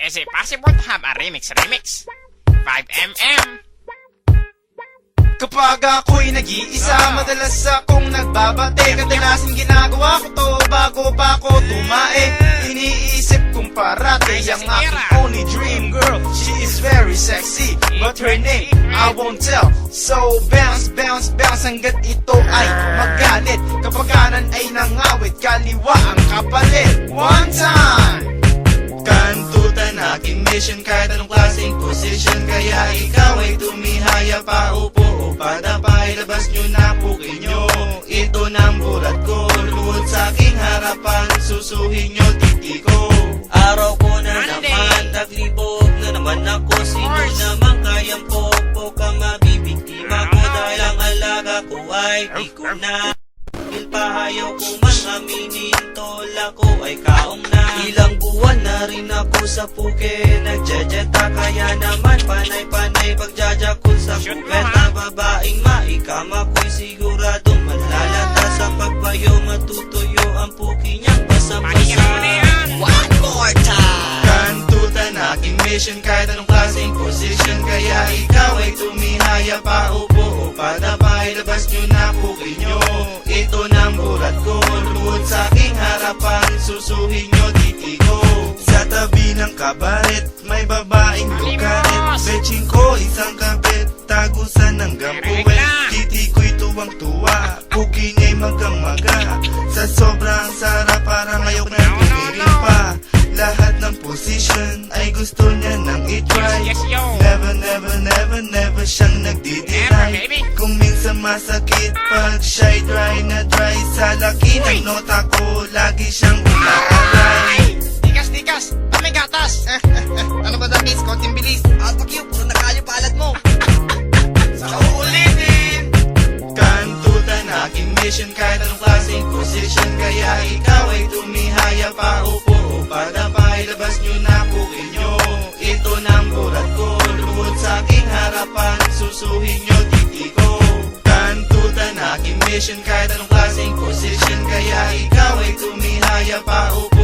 Is it possible to have a remix? 5mm. Kapag ako'y nag-iisa, madalas akong nagbabate. Kadalasan ginagawa ko to bago pa ako tumae. Iniisip kong parati ang aking only dream girl. She is very sexy, but her name I won't tell. So bounce, bounce, bounce hanggat ito ay magalit. Kapag kanan ay nangawit, kaliwa ang kapalit. One time! Kantutan aking mission kahit anong klaseng position. Kaya ikaw ay tumihaya pa, upo o padapay. Labas nyo na pukin nyo, ito ng bulat ko. Lumuhod sa aking harapan, susuhin nyo titi ko. Araw ko na naman, taglibog na naman ako. Sino naman kayang popo ka mabibiktima ko? Dahil ang alaga ko ay di ko na pahayaw ko man aminin, tola ko ay kaong na. Ilang buwan na rin ako sa puke, nagjajeta. Kaya naman panay-panay pagjajakul sa kupet. Ang babaeng maikama ko'y siguradong malalata. Sa pagbayo matutuyo ang puki niyang basang-basa. One more time! Kantutan aking mission kahit anong klaseng position. Kaya ikaw ay tumihaya pa, upo o padapay. Labas nyo na puki nyo, ito ng bulat ko. Lumuhod sa aking harapan, susuhin nyo titi ko. Sa tabi ng kabaret, may babaeng lukaret. Betching ko isang kapit, tagusan ng gampuwet. Titi ko'y tuwang-tuwa, puki niya'y magang-maga. Sa sobrang sarap parang ayok na tumigil pa. Lahat ng position ay gusto niya nang i-try. Never, never, never, never siyang nagdi-deny. Kung minsan masakit pag shy, dry na dry. Sa laki ng nota ko, lagi siyang umaaray. Tikas, may gatas. Ano ba miss? Konting bilis. Fuck you, puro nakayo palad mo. Sa ulitin. Kantutan aking mission kahit anong klaseng position. Kaya ikaw ay tumihaya pa, upo o padapay. Labas nyo na pukin nyo, ito ng bulat ko. Lumuhod sa aking harapan, susuhin nyo titi ko. Kantutan aking mission kahit anong klaseng position. Kaya ikaw ay tumihaya pa, upo